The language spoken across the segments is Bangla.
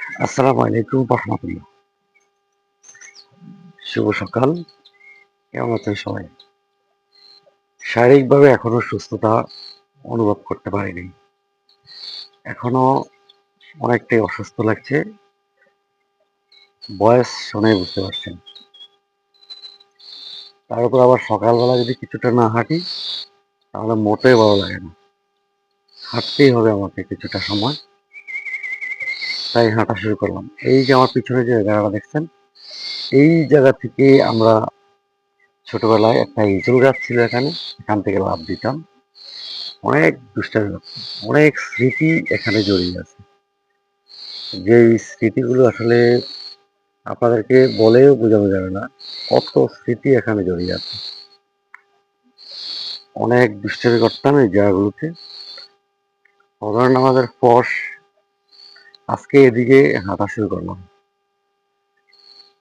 আসসালামু আলাইকুম রহমতুল্লাহ। শুভ সকাল। কেমন আছেন সবাই? শারীরিকভাবে এখনো সুস্থতা অনুভব করতে পারিনি। এখনো অনেকটাই অসুস্থ লাগছে। বয়স শুনেই বুঝতে পারছেন। তার উপর আবার সকালবেলা যদি কিছুটা না হাঁটি তাহলে মোটেই ভালো লাগে না। হাঁটতেই হবে আমাকে কিছুটা সময়। তাই হাঁটা শুরু করলাম। এই যে আমার পিছনে যে জায়গাটা দেখছেন, এই জায়গা থেকে আমরা ছোটবেলায় একটা ইঁচড় গাছ ছিল এখানে, এখান থেকে লাফ দিতাম। অনেক দুষ্টামি করতাম। অনেক স্মৃতি এখানে জড়িয়ে আছে। যে স্মৃতিগুলো আসলে আপনাদেরকে বলেও বোঝানো যাবে না। কত স্মৃতি এখানে জড়িয়ে আছে। অনেক দুষ্টামি করতাম এই জায়গাগুলোতে। ফজর নামাজের পর আজকে এদিকে হাঁটা শুরু করলাম।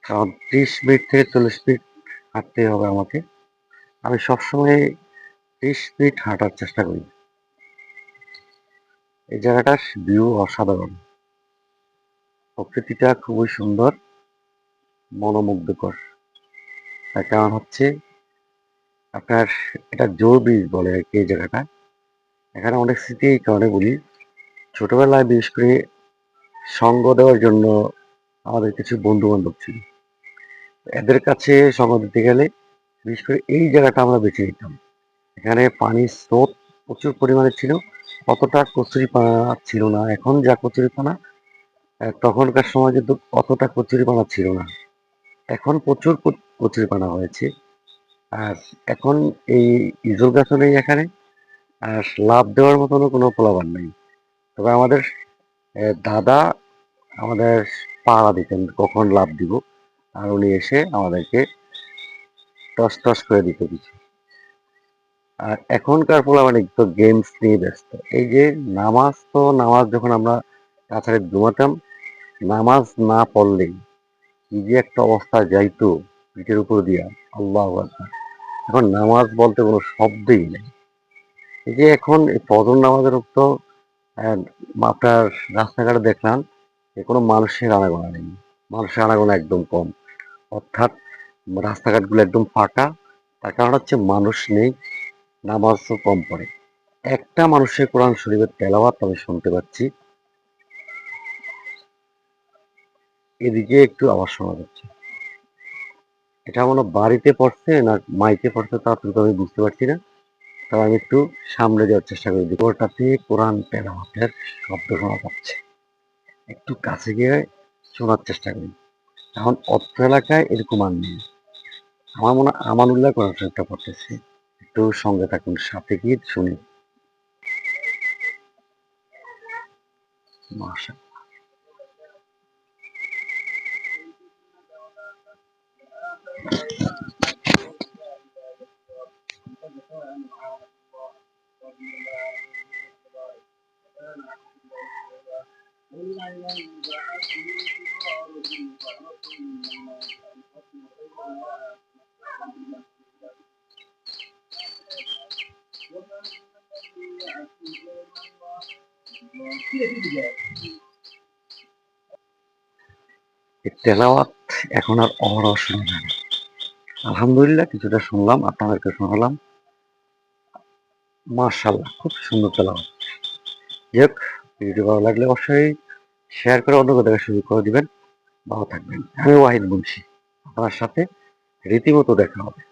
কারণ 30 মিনিট থেকে 40 মিনিট হাঁটতে হবে আমাকে। আমি সবসময় 30 মিনিট হাঁটার চেষ্টা করি। এই জায়গাটার ভিউ অসাধারণ। প্রকৃতিটা খুবই সুন্দর, মনোমুগ্ধকর। তার কারণ হচ্ছে আপনার এটা জোর ব্রিজ বলে আর কি এই জায়গাটা। এখানে অনেক স্মৃতি এই কারণে বলি, ছোটবেলায় বিশেষ করে সঙ্গ দেওয়ার জন্য আমাদের কিছু বন্ধু বান্ধব ছিল। এদের কাছে সঙ্গ দিতে গেলে বিশেষ করে এই জায়গাটা আমরা বেছে নিতাম। এখানে পানির স্রোত প্রচুর পরিমাণে ছিল। অতটা কচুরিপানা ছিল না। এখন যা কচুরিপানা, তখনকার সময় কিন্তু অতটা কচুরিপানা ছিল না। এখন প্রচুর কচুরিপানা হয়েছে। আর এখন এই ইজল গাছও নেই এখানে। আর লাভ দেওয়ার মতনও কোনো পোলাপান নেই। তবে আমাদের দাদা আমাদের পাহারা দিতেন কখন লাভ দিব। আর উনি এসে আমাদেরকে টস টস করে দিত কিছু। আর এখনকার পোলাপান তো গেমস নিয়ে ব্যস্ত। এই যে নামাজ যখন আমরা তাছাড়া ঘুমাতাম, নামাজ না পড়লেই কি যে একটা অবস্থা যাইতো পিঠের উপর দিয়া, আল্লাহু আকবার। এখন নামাজ বলতে কোনো শব্দই নেই। এই যে এখন এই ফজর নামাজের তো আহ, আপনার রাস্তাঘাটে দেখলাম যে কোনো মানুষের আনাগোনা নেই। মানুষের আনাগোনা একদম কম। অর্থাৎ রাস্তাঘাটগুলো একদম ফাঁকা। তার কারণ হচ্ছে মানুষ নেই, নামাজও কম পড়ে। একটা মানুষের কোরআন শরীফের তেলাওয়াত আমি শুনতে পাচ্ছি, এদিকে একটু আওয়াজ শোনা যাচ্ছে। এটা মনে হয় বাড়িতে পড়ছে না মাইকে পড়ছে তা কিন্তু আমি বুঝতে পারছি না। তবে আমি একটু সামনে যাওয়ার চেষ্টা করি, দেখি ওটাতে কোরআন তেলাওয়াতের শব্দ শোনা যাচ্ছে। একটু কাছে গিয়ে শোনার চেষ্টা করি। এখন অত্র এলাকায় এরকম আর নেই। আমার মনে হয় আমানুল্লাহ কোরআন শরীফটা পড়তেছে। একটু সঙ্গে থাকুন, সাথে গিয়ে শুনি। মাশা এই তেলাওয়াত এখন আর অহরহ শোনা যায় না। আলহামদুলিল্লাহ কিছুটা শুনলাম, আপনাদেরকে শোনালাম। মাশাআল্লাহ, খুব সুন্দর তেলাওয়াত। যাক, ভিডিও ভালো লাগলে অবশ্যই শেয়ার করে অন্যকে দেখা সুযোগ করে দিবেন। ভালো থাকবেন। আমি ওয়াহিদ মুন্সি। আপনার সাথে রীতিমতো দেখা হবে।